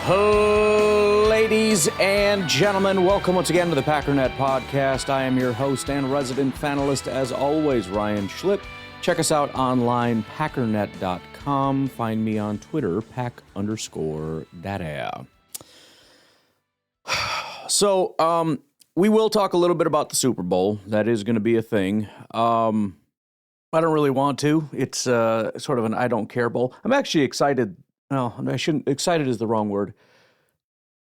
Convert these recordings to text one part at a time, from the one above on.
Ladies and gentlemen, welcome once again to the Packernet Podcast. I am your host and resident fanalist, as always, Ryan Schlip. Check us out online, packernet.com. Find me on Twitter, pack_data. So, we will talk a little bit about the Super Bowl. That is going to be a thing. I don't really want to. It's sort of an I don't care bowl. I'm actually excited. No, I shouldn't. Excited is the wrong word.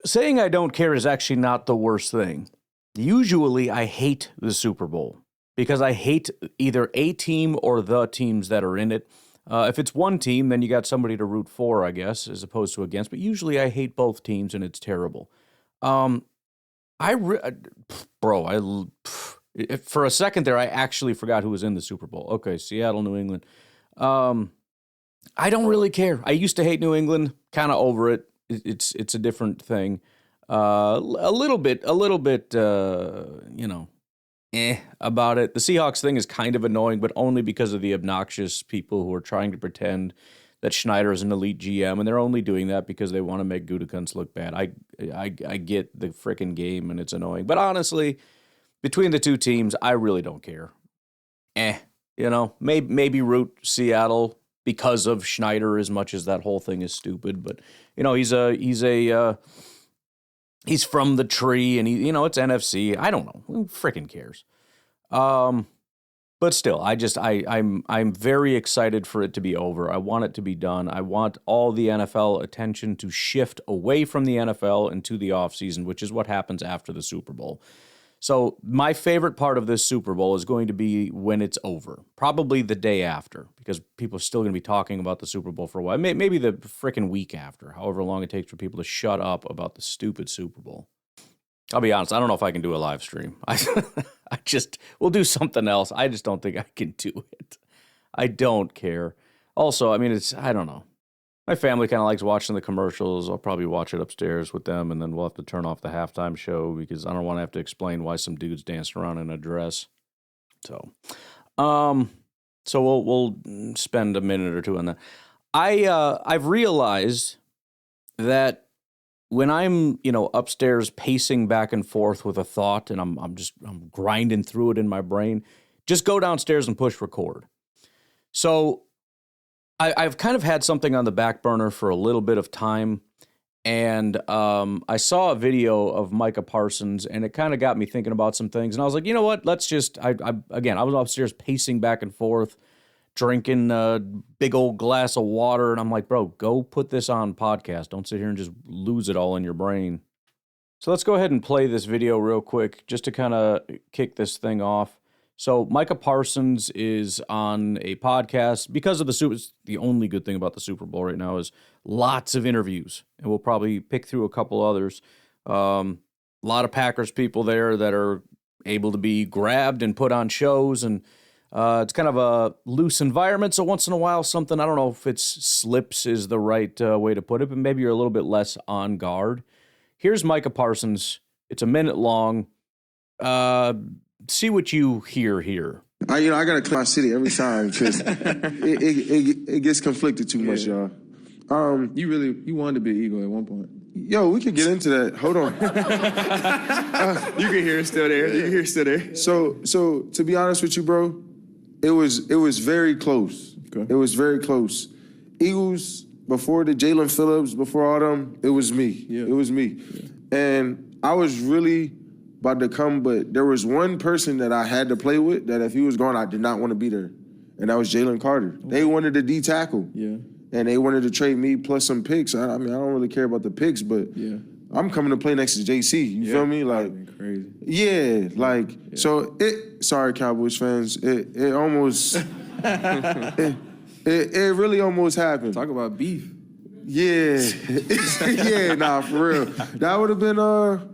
Saying I don't care is actually not the worst thing. Usually I hate the Super Bowl because I hate either a team or the teams that are in it. If it's one team, then you got somebody to root for, I guess, as opposed to against. But usually I hate both teams and it's terrible. For a second there, I actually forgot who was in the Super Bowl. Okay, Seattle, New England. I don't really care. I used to hate New England, kind of over it. It's a different thing. A little bit, about it. The Seahawks thing is kind of annoying, but only because of the obnoxious people who are trying to pretend that Schneider is an elite GM, and they're only doing that because they want to make Gutekunst look bad. I get the frickin' game, and it's annoying. But honestly, between the two teams, I really don't care. Maybe root Seattle because of Schneider, as much as that whole thing is stupid. But he's from the tree, and it's NFC. I don't know. Who frickin' cares? But still, I'm very excited for it to be over. I want it to be done. I want all the NFL attention to shift away from the NFL into the offseason, which is what happens after the Super Bowl. So my favorite part of this Super Bowl is going to be when it's over, probably the day after, because people are still going to be talking about the Super Bowl for a while. Maybe the frickin' week after, however long it takes for people to shut up about the stupid Super Bowl. I'll be honest, I don't know if I can do a live stream. We'll do something else. I just don't think I can do it. I don't care. Also, I don't know. My family kind of likes watching the commercials. I'll probably watch it upstairs with them, and then we'll have to turn off the halftime show because I don't want to have to explain why some dude's dancing around in a dress. So we'll spend a minute or two on that. I've realized that when I'm, upstairs pacing back and forth with a thought, and I'm grinding through it in my brain, just go downstairs and push record. So I've kind of had something on the back burner for a little bit of time, and I saw a video of Micah Parsons, and it kind of got me thinking about some things, and I was like, you know what, let's just, I was upstairs pacing back and forth, drinking a big old glass of water, and I'm like, bro, go put this on podcast. Don't sit here and just lose it all in your brain. So let's go ahead and play this video real quick, just to kind of kick this thing off. So Micah Parsons is on a podcast because of the only good thing about the Super Bowl right now is lots of interviews, and we'll probably pick through a couple others. A lot of Packers people there that are able to be grabbed and put on shows, and it's kind of a loose environment. So once in a while, something, I don't know if it's slips is the right way to put it, but maybe you're a little bit less on guard. Here's Micah Parsons. It's a minute long. See what you hear here. I gotta clear my city every time because it gets conflicted too much, y'all. You wanted to be an Eagle at one point. Yo, we could get into that. Hold on. You can hear it still there. So to be honest with you, bro, it was very close. Okay. It was very close. Eagles before the Jalen Phillips, before all them, it was me. Yeah. It was me, and I was really about to come, but there was one person that I had to play with that if he was gone, I did not want to be there, and that was Jalen Carter. Okay. They wanted a D tackle, and they wanted to trade me plus some picks. I don't really care about the picks, but I'm coming to play next to JC. You feel me? Like crazy. Yeah, like so. Sorry, Cowboys fans. It almost it really almost happened. Talk about beef. Yeah, for real. That would have been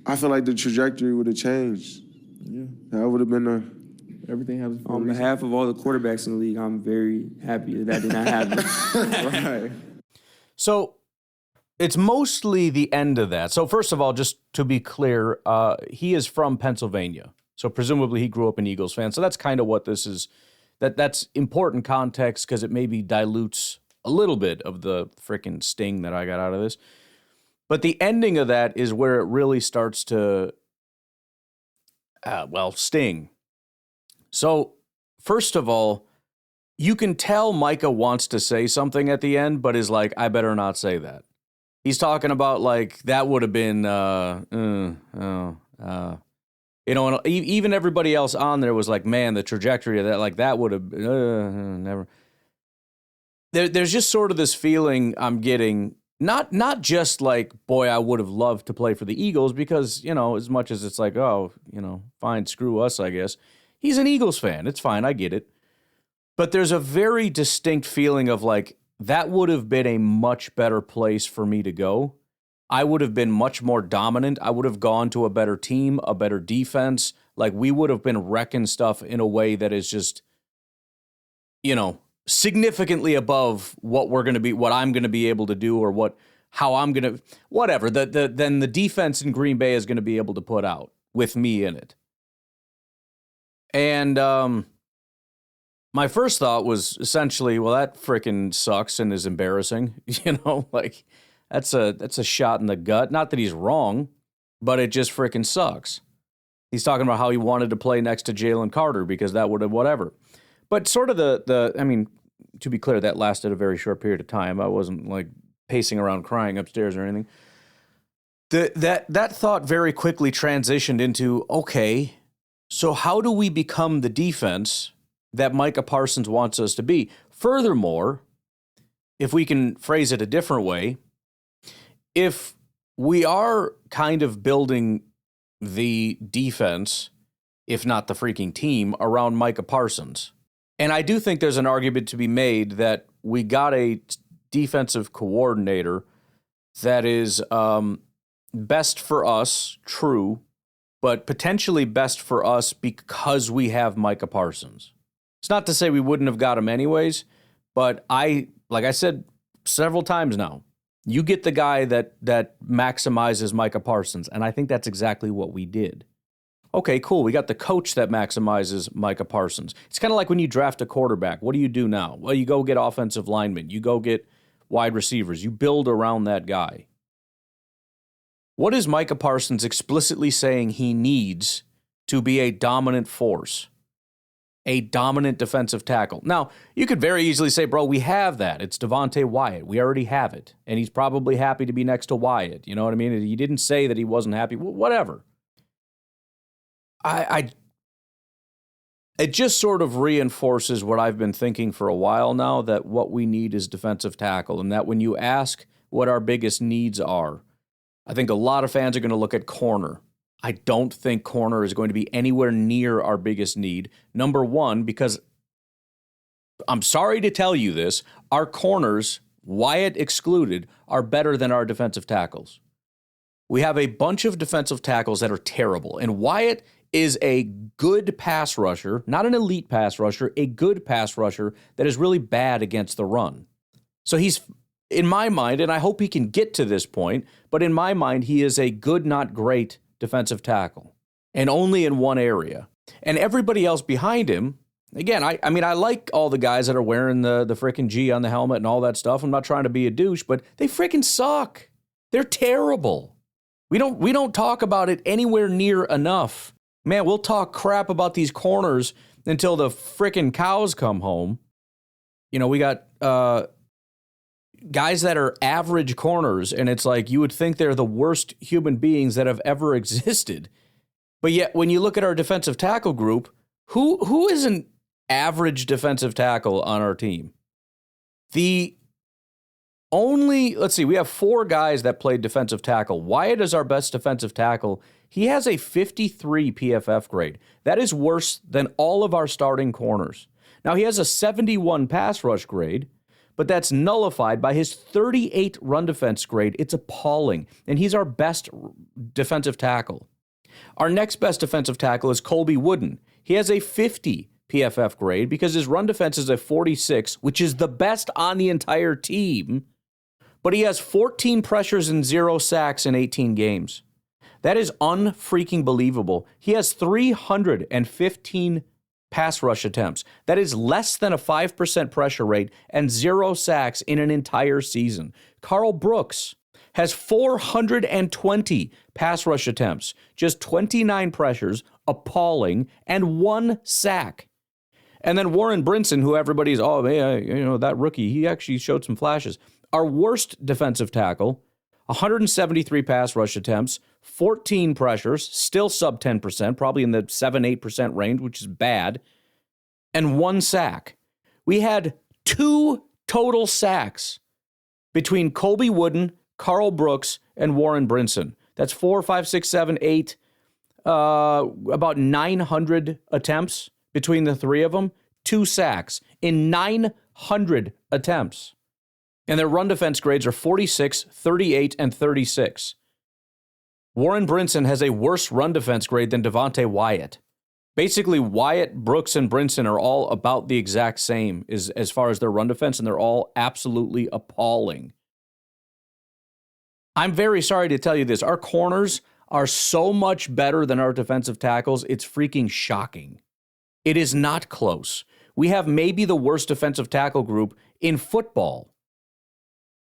I feel like the trajectory would have changed. Yeah. That would have been everything happens for on behalf of all the quarterbacks in the league, I'm very happy that did not happen. Right. So it's mostly the end of that. So first of all, just to be clear, he is from Pennsylvania. So presumably he grew up an Eagles fan. So that's kind of what this is. That's important context because it maybe dilutes a little bit of the freaking sting that I got out of this. But the ending of that is where it really starts to, sting. So, first of all, you can tell Micah wants to say something at the end, but is like, I better not say that. He's talking about, like, that would have been, and even everybody else on there was like, man, the trajectory of that, like, that would have, never. There's just sort of this feeling I'm getting, not just like, boy, I would have loved to play for the Eagles, because, as much as it's like, oh, fine, screw us, I guess. He's an Eagles fan. It's fine. I get it. But there's a very distinct feeling of like, that would have been a much better place for me to go. I would have been much more dominant. I would have gone to a better team, a better defense. Like, we would have been wrecking stuff in a way that is just, significantly above what I'm going to be able to do, or how I'm going to, whatever, then the defense in Green Bay is going to be able to put out with me in it. And my first thought was essentially, well, that freaking sucks and is embarrassing. Like, that's a shot in the gut. Not that he's wrong, but it just freaking sucks. He's talking about how he wanted to play next to Jalen Carter because that would have whatever. But sort of to be clear, that lasted a very short period of time. I wasn't like pacing around crying upstairs or anything. That thought very quickly transitioned into, okay, so how do we become the defense that Micah Parsons wants us to be? Furthermore, if we can phrase it a different way, if we are kind of building the defense, if not the freaking team, around Micah Parsons, and I do think there's an argument to be made that we got a defensive coordinator that is best for us, true, but potentially best for us because we have Micah Parsons. It's not to say we wouldn't have got him anyways, but like I said several times now, you get the guy that maximizes Micah Parsons, and I think that's exactly what we did. Okay, cool. We got the coach that maximizes Micah Parsons. It's kind of like when you draft a quarterback. What do you do now? Well, you go get offensive linemen. You go get wide receivers. You build around that guy. What is Micah Parsons explicitly saying he needs to be a dominant force? A dominant defensive tackle. Now, you could very easily say, bro, we have that. It's Devontae Wyatt. We already have it. And he's probably happy to be next to Wyatt. You know what I mean? He didn't say that he wasn't happy. Whatever. It just sort of reinforces what I've been thinking for a while now, that what we need is defensive tackle, and that when you ask what our biggest needs are, I think a lot of fans are going to look at corner. I don't think corner is going to be anywhere near our biggest need. Number one, because I'm sorry to tell you this, our corners, Wyatt excluded, are better than our defensive tackles. We have a bunch of defensive tackles that are terrible, and Wyatt is a good pass rusher, not an elite pass rusher, a good pass rusher that is really bad against the run. So he's, in my mind, and I hope he can get to this point, but in my mind, he is a good, not great defensive tackle, and only in one area. And everybody else behind him, again, I mean, I like all the guys that are wearing the freaking G on the helmet and all that stuff. I'm not trying to be a douche, but they freaking suck. They're terrible. We don't talk about it anywhere near enough. Man, we'll talk crap about these corners until the freaking cows come home. We got guys that are average corners, and it's like you would think they're the worst human beings that have ever existed. But yet, when you look at our defensive tackle group, who is an average defensive tackle on our team? We have 4 guys that played defensive tackle. Wyatt is our best defensive tackle. He has a 53 PFF grade. That is worse than all of our starting corners. Now, he has a 71 pass rush grade, but that's nullified by his 38 run defense grade. It's appalling, and he's our best defensive tackle. Our next best defensive tackle is Colby Wooden. He has a 50 PFF grade because his run defense is a 46, which is the best on the entire team, but he has 14 pressures and 0 sacks in 18 games. That is unfreaking believable. He has 315 pass rush attempts. That is less than a 5% pressure rate and 0 sacks in an entire season. Karl Brooks has 420 pass rush attempts, just 29 pressures, appalling, and 1 sack. And then Warren Brinson, who everybody's, that rookie, he actually showed some flashes. Our worst defensive tackle, 173 pass rush attempts, 14 pressures, still sub 10%, probably in the 7-8% range, which is bad, and 1 sack. We had 2 total sacks between Colby Wooden, Karl Brooks, and Warren Brinson. That's 4, 5, 6, 7, 8, about 900 attempts between the three of them. 2 sacks in 900 attempts. And their run defense grades are 46, 38, and 36. Warren Brinson has a worse run defense grade than Devontae Wyatt. Basically, Wyatt, Brooks, and Brinson are all about the exact same as far as their run defense, and they're all absolutely appalling. I'm very sorry to tell you this. Our corners are so much better than our defensive tackles, it's freaking shocking. It is not close. We have maybe the worst defensive tackle group in football.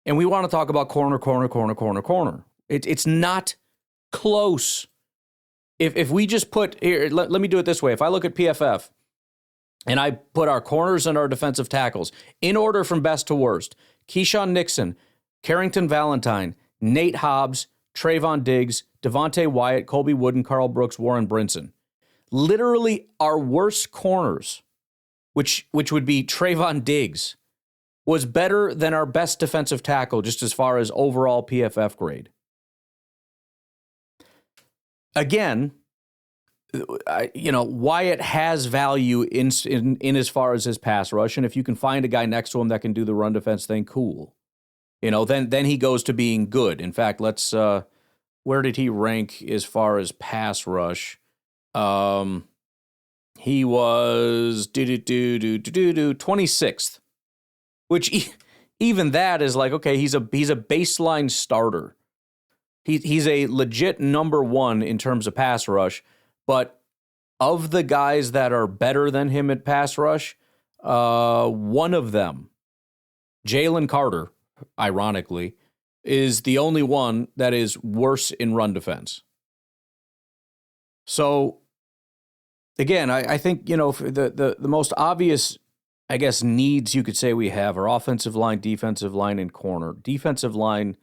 And we want to talk about corner. It's not close. If we just put, here, let me do it this way. If I look at PFF and I put our corners and our defensive tackles in order from best to worst, Keyshawn Nixon, Carrington Valentine, Nate Hobbs, Trayvon Diggs, Devontae Wyatt, Colby Wooden, Karl Brooks, Warren Brinson. Literally our worst corners, which would be Trayvon Diggs, was better than our best defensive tackle just as far as overall PFF grade. Again, Wyatt has value in as far as his pass rush, and if you can find a guy next to him that can do the run defense thing, cool. Then he goes to being good. In fact, let's where did he rank as far as pass rush? He was 26th, which even that is like, okay, he's a baseline starter. He's a legit number 1 in terms of pass rush, but of the guys that are better than him at pass rush, one of them, Jalen Carter, ironically, is the only one that is worse in run defense. So, again, I think, the most obvious, I guess, needs you could say we have are offensive line, defensive line, and corner. Defensive line,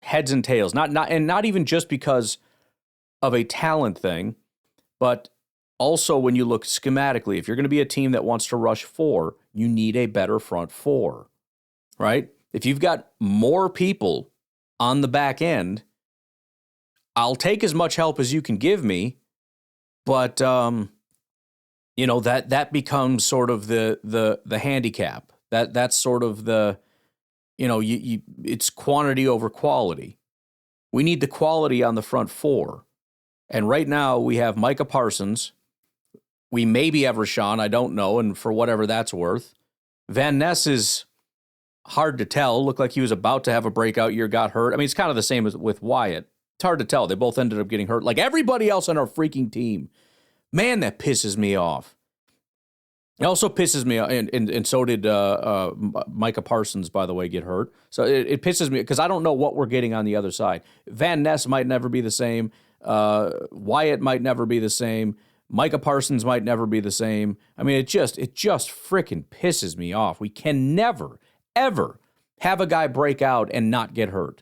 heads and tails. Not even just because of a talent thing, but also when you look schematically. If you're going to be a team that wants to rush 4, you need a better front 4, right? If you've got more people on the back end, I'll take as much help as you can give me, but that becomes sort of the handicap. That's sort of the, it's quantity over quality. We need the quality on the front 4. And right now we have Micah Parsons. We maybe have Rashawn, I don't know, and for whatever that's worth. Van Ness is hard to tell. Looked like he was about to have a breakout year, got hurt. I mean, it's kind of the same as with Wyatt. It's hard to tell. They both ended up getting hurt like everybody else on our freaking team. Man, that pisses me off. It also pisses me off, and so did Micah Parsons, by the way, get hurt. So it pisses me because I don't know what we're getting on the other side. Van Ness might never be the same. Wyatt might never be the same. Micah Parsons might never be the same. I mean, it just freaking pisses me off. We can never, ever have a guy break out and not get hurt.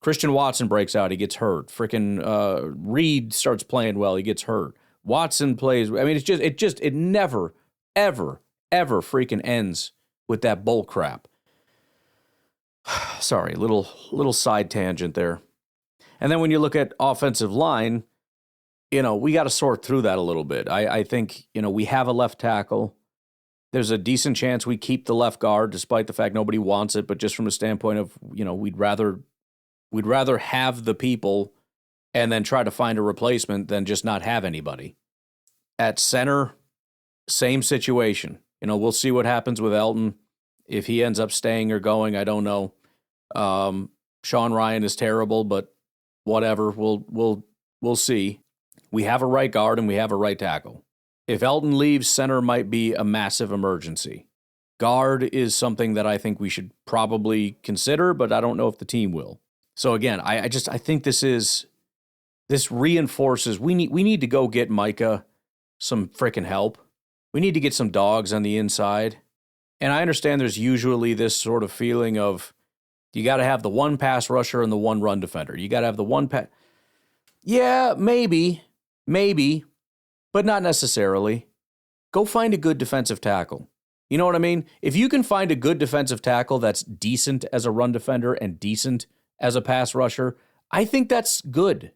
Christian Watson breaks out, he gets hurt. Freaking Reed starts playing well, he gets hurt. Watson plays. I mean, it never, ever freaking ends with that bull crap. Sorry, little side tangent there. And then when you look at offensive line, we got to sort through that a little bit. I think, we have a left tackle. There's a decent chance we keep the left guard, despite the fact nobody wants it. But just from a standpoint of, we'd rather have the people and then try to find a replacement than just not have anybody. At center, same situation. We'll see what happens with Elton. If he ends up staying or going, I don't know. Sean Ryan is terrible, but whatever. We'll see. We have a right guard and we have a right tackle. If Elton leaves, center might be a massive emergency. Guard is something that I think we should probably consider, but I don't know if the team will. So again, I think this reinforces we need to go get Micah some freaking help. We need to get some dogs on the inside. And I understand there's usually this sort of feeling of you got to have the one pass rusher and the one run defender. You got to have the one pass. Yeah, maybe, but not necessarily. Go find a good defensive tackle. You know what I mean? If you can find a good defensive tackle that's decent as a run defender and decent as a pass rusher, I think that's good.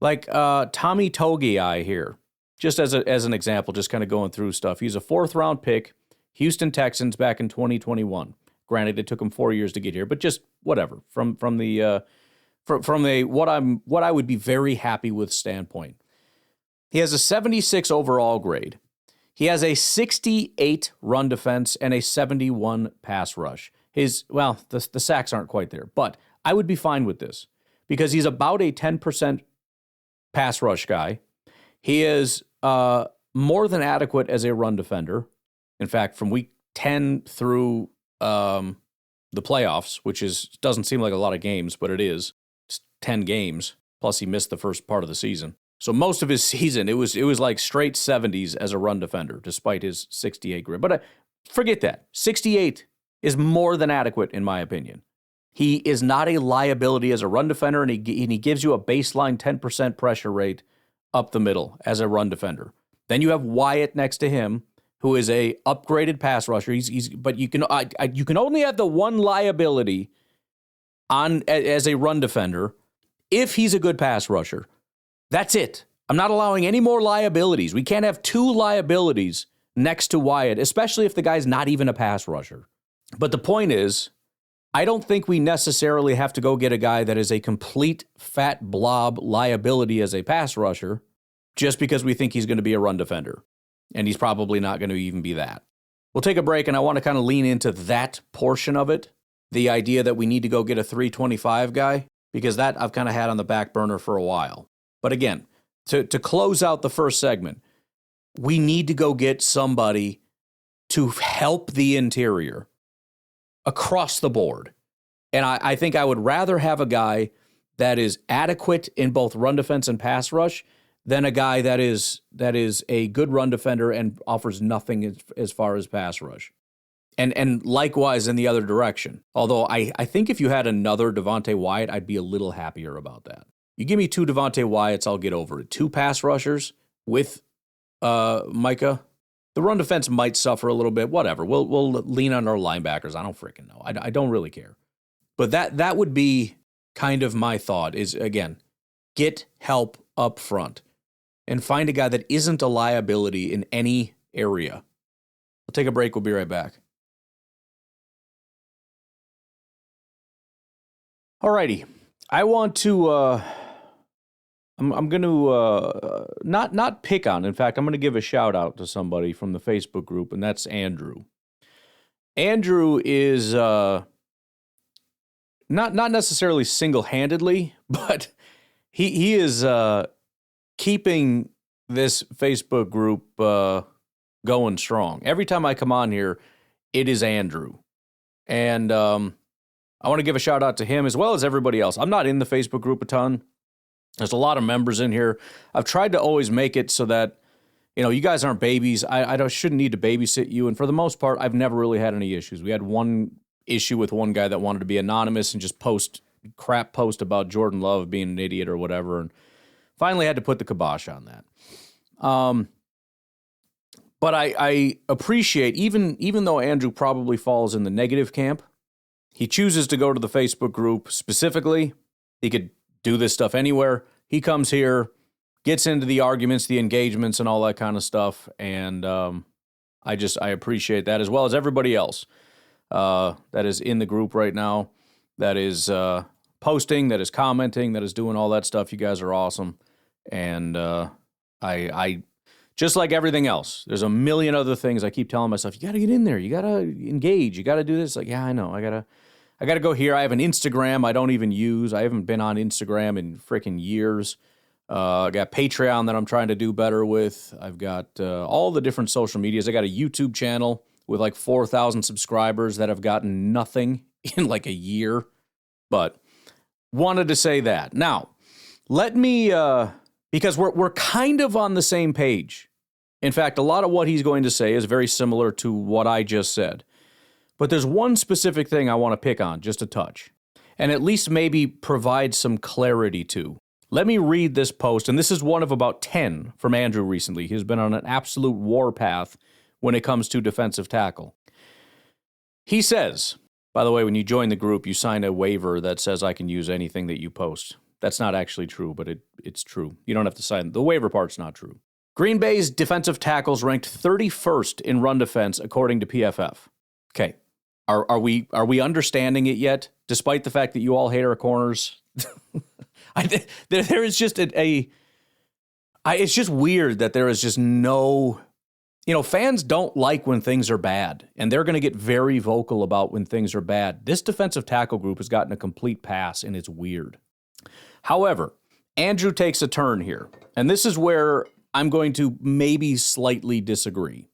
Like Tommy Togiai here, just as an example, just kind of going through stuff. He's a 4th-round pick, Houston Texans back in 2021. Granted, it took him 4 years to get here, but just whatever from what I would be very happy with standpoint. He has a 76 overall grade. He has a 68 run defense and a 71 pass rush. The sacks aren't quite there, but I would be fine with this because he's about a 10% pass rush guy. He is more than adequate as a run defender. In fact, from week 10 through the playoffs, which doesn't seem like a lot of games, but it is. It's 10 games, plus he missed the first part of the season. So most of his season, it was like straight 70s as a run defender, despite his 68 grade. But forget that. 68 is more than adequate, in my opinion. He is not a liability as a run defender, and he gives you a baseline 10% pressure rate up the middle as a run defender. Then you have Wyatt next to him, who is a upgraded pass rusher. But you can only have the one liability on as a run defender if he's a good pass rusher. That's it. I'm not allowing any more liabilities. We can't have 2 liabilities next to Wyatt, especially if the guy's not even a pass rusher. But the point is, I don't think we necessarily have to go get a guy that is a complete fat blob liability as a pass rusher just because we think he's going to be a run defender. And he's probably not going to even be that. We'll take a break, and I want to kind of lean into that portion of it, the idea that we need to go get a 325 guy, because that I've kind of had on the back burner for a while. But again, to close out the first segment, we need to go get somebody to help the interior across the board. And I think I would rather have a guy that is adequate in both run defense and pass rush than a guy that is a good run defender and offers nothing as far as pass rush. And likewise in the other direction. Although I think if you had another Devontae Wyatt, I'd be a little happier about that. You give me 2 Devontae Wyatts, I'll get over it. 2 pass rushers with Micah. The run defense might suffer a little bit. Whatever. We'll lean on our linebackers. I don't freaking know. I don't really care. But that would be kind of my thought is, again, get help up front and find a guy that isn't a liability in any area. We'll take a break. We'll be right back. Alrighty. I want to... I'm going to not pick on. In fact, I'm going to give a shout out to somebody from the Facebook group, and that's Andrew. Andrew is not necessarily single-handedly, but he is keeping this Facebook group going strong. Every time I come on here, it is Andrew, and I want to give a shout out to him as well as everybody else. I'm not in the Facebook group a ton. There's a lot of members in here. I've tried to always make it so that, you guys aren't babies. I shouldn't need to babysit you. And for the most part, I've never really had any issues. We had one issue with one guy that wanted to be anonymous and just post about Jordan Love being an idiot or whatever. And finally had to put the kibosh on that. But I appreciate, even though Andrew probably falls in the negative camp, he chooses to go to the Facebook group specifically. He could do this stuff anywhere. He comes here, gets into the arguments, the engagements, and all that kind of stuff. And I appreciate that, as well as everybody else that is in the group right now, that is posting, that is commenting, that is doing all that stuff. You guys are awesome. And I just like everything else, there's a million other things I keep telling myself, you got to get in there. You got to engage. You got to do this. Like, yeah, I know. I got to go here. I have an Instagram I don't even use. I haven't been on Instagram in freaking years. I got Patreon that I'm trying to do better with. I've got all the different social medias. I got a YouTube channel with like 4,000 subscribers that have gotten nothing in like a year. But wanted to say that. Now, let me, because we're kind of on the same page. In fact, a lot of what he's going to say is very similar to what I just said. But there's one specific thing I want to pick on, just a touch, and at least maybe provide some clarity to. Let me read this post, and this is one of about 10 from Andrew recently. He's been on an absolute warpath when it comes to defensive tackle. He says, by the way, when you join the group, you sign a waiver that says I can use anything that you post. That's not actually true, but it's true. You don't have to sign. The waiver part's not true. Green Bay's defensive tackles ranked 31st in run defense, according to PFF. Okay, are we understanding it yet? Despite the fact that you all hate our corners, there is just it's just weird that there is just no, fans don't like when things are bad, and they're going to get very vocal about when things are bad. This defensive tackle group has gotten a complete pass, and it's weird. However, Andrew takes a turn here, and this is where I'm going to maybe slightly disagree.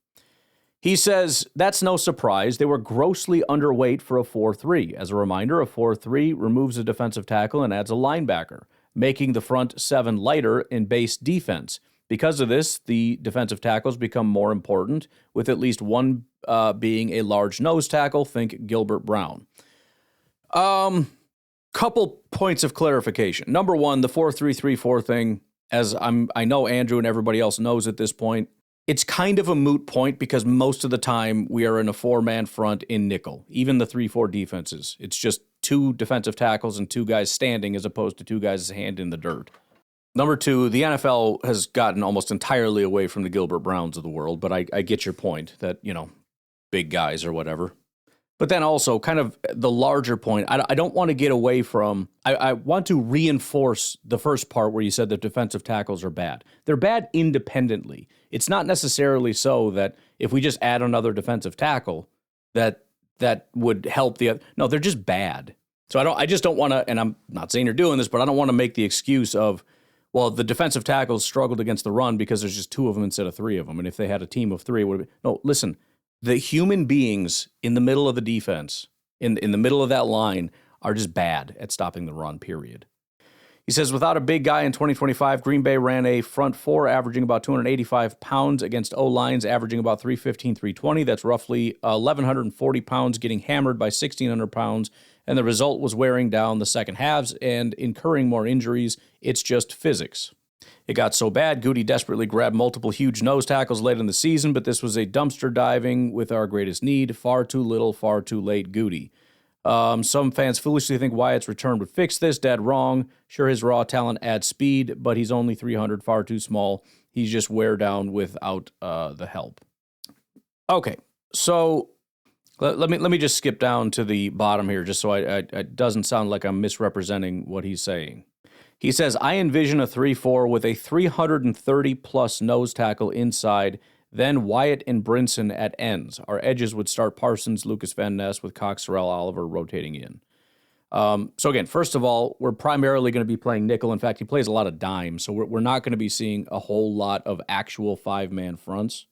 He says, that's no surprise. They were grossly underweight for a 4-3. As a reminder, a 4-3 removes a defensive tackle and adds a linebacker, making the front seven lighter in base defense. Because of this, the defensive tackles become more important, with at least one being a large nose tackle. Think Gilbert Brown. Couple points of clarification. Number one, the 4-3-3-4 thing, as I know Andrew and everybody else knows at this point, it's kind of a moot point because most of the time we are in a four-man front in nickel, even the 3-4 defenses. It's just two defensive tackles and two guys standing as opposed to two guys' hand in the dirt. Number two, the NFL has gotten almost entirely away from the Gilbert Browns of the world, but I get your point that, big guys or whatever. But then also kind of the larger point, I don't want to get away from, I want to reinforce the first part where you said that defensive tackles are bad. They're bad independently. It's not necessarily so that if we just add another defensive tackle, that would help the other. No, they're just bad. So I just don't want to, and I'm not saying you're doing this, but I don't want to make the excuse of, well, the defensive tackles struggled against the run because there's just two of them instead of three of them. And if they had a team of three, it would have been, no, listen. The human beings in the middle of the defense, in the middle of that line, are just bad at stopping the run, period. He says, without a big guy in 2025, Green Bay ran a front four averaging about 285 pounds against O-lines averaging about 315, 320. That's roughly 1,140 pounds getting hammered by 1,600 pounds. And the result was wearing down the second halves and incurring more injuries. It's just physics. It got so bad, Goody desperately grabbed multiple huge nose tackles late in the season, but this was a dumpster diving with our greatest need. Far too little, far too late, Goody. Some fans foolishly think Wyatt's return would fix this. Dead wrong. Sure, his raw talent adds speed, but he's only 300, far too small. He's just wear down without the help. Okay, so let me just skip down to the bottom here, just so it doesn't sound like I'm misrepresenting what he's saying. He says, I envision a 3-4 with a 330-plus nose tackle inside, then Wyatt and Brinson at ends. Our edges would start Parsons, Lucas Van Ness, with Cox, Sorrell, Oliver rotating in. So again, first of all, we're primarily going to be playing nickel. In fact, he plays a lot of dime, so we're not going to be seeing a whole lot of actual five-man fronts.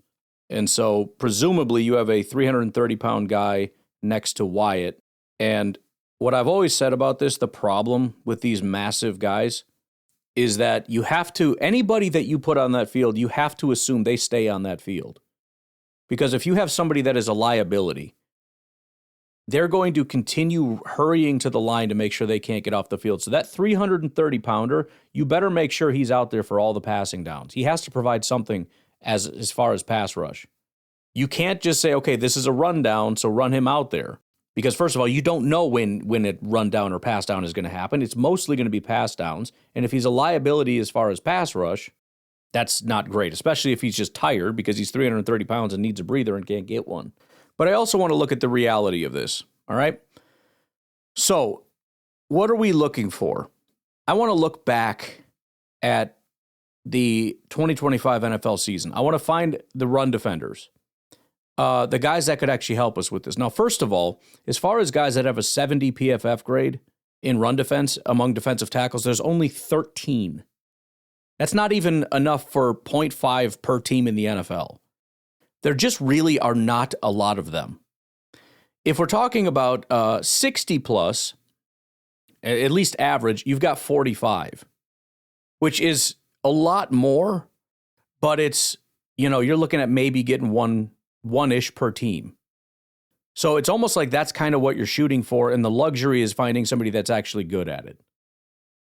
And so presumably you have a 330-pound guy next to Wyatt, and what I've always said about this, the problem with these massive guys is that you have to, anybody that you put on that field, you have to assume they stay on that field. Because if you have somebody that is a liability, they're going to continue hurrying to the line to make sure they can't get off the field. So that 330-pounder, you better make sure he's out there for all the passing downs. He has to provide something as far as pass rush. You can't just say, okay, this is a rundown, so run him out there. Because first of all, you don't know when a run down or pass down is going to happen. It's mostly going to be pass downs. And if he's a liability as far as pass rush, that's not great, especially if he's just tired because he's 330 pounds and needs a breather and can't get one. But I also want to look at the reality of this, all right? So what are we looking for? I want to look back at the 2025 NFL season. I want to find the run defenders. The guys that could actually help us with this. Now, first of all, as far as guys that have a 70 PFF grade in run defense among defensive tackles, there's only 13. That's not even enough for 0.5 per team in the NFL. There just really are not a lot of them. If we're talking about 60 plus, at least average, you've got 45, which is a lot more, but it's, you're looking at maybe getting one-ish per team. So it's almost like that's kind of what you're shooting for, and the luxury is finding somebody that's actually good at it.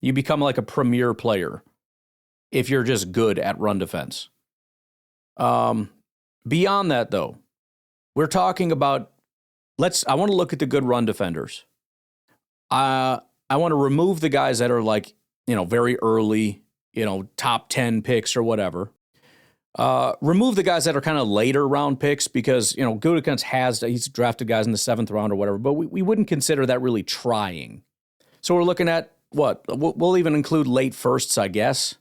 You become like a premier player if you're just good at run defense. Beyond that, though, we're talking about, I want to look at the good run defenders. I want to remove the guys that are like, very early, top 10 picks or whatever. Remove the guys that are kind of later round picks because, Gutekunst he's drafted guys in the 7th round or whatever, but we wouldn't consider that really trying. So we're looking at what? We'll even include late firsts, I guess,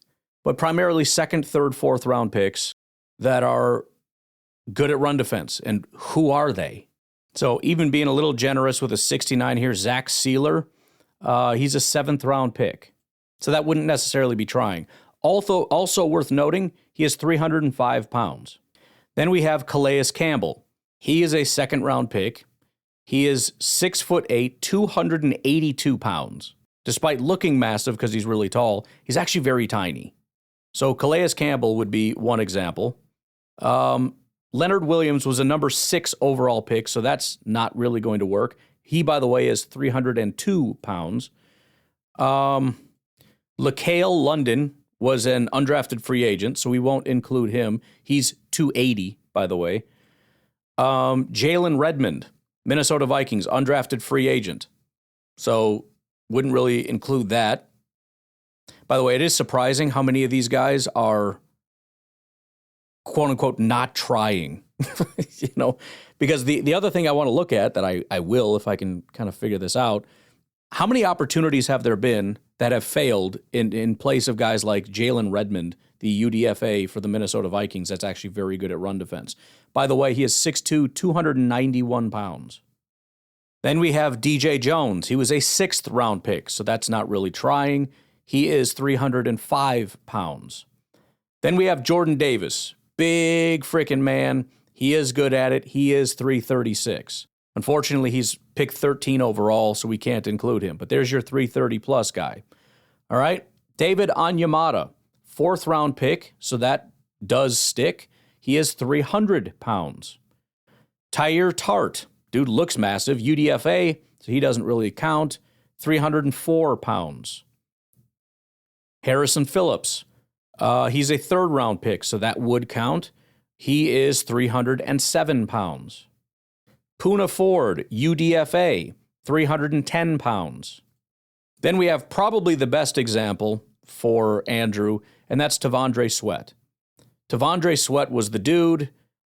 but primarily 2nd, 3rd, 4th round picks that are good at run defense. And who are they? So even being a little generous with a 69 here, Zach Sealer, he's a 7th round pick. So that wouldn't necessarily be trying. Also worth noting, he is 305 pounds. Then we have Calais Campbell. He is a 2nd round pick. He is 6'8", 282 pounds. Despite looking massive because he's really tall, he's actually very tiny. So Calais Campbell would be one example. Leonard Williams was a number 6 overall pick, so that's not really going to work. He, by the way, is 302 pounds. LaCale London was an undrafted free agent, so we won't include him. He's 280, by the way. Jalen Redmond, Minnesota Vikings, undrafted free agent. So wouldn't really include that. By the way, it is surprising how many of these guys are, quote unquote, not trying, because the other thing I want to look at that I will, if I can kind of figure this out, how many opportunities have there been that have failed in place of guys like Jalen Redmond, the UDFA for the Minnesota Vikings, that's actually very good at run defense. By the way, he is 6'2", 291 pounds. Then we have DJ Jones. He was a 6th round pick, so that's not really trying. He is 305 pounds. Then we have Jordan Davis. Big freaking man. He is good at it. He is 336. Unfortunately, he's picked 13 overall, so we can't include him. But there's your 330-plus guy. All right? David Onyemata, 4th round pick, so that does stick. He is 300 pounds. Tyre Tart, dude looks massive. UDFA, so he doesn't really count. 304 pounds. Harrison Phillips, he's a 3rd round pick, so that would count. He is 307 pounds. Poona Ford, UDFA, 310 pounds. Then we have probably the best example for Andrew, and that's T'Vondre Sweat. T'Vondre Sweat was the dude.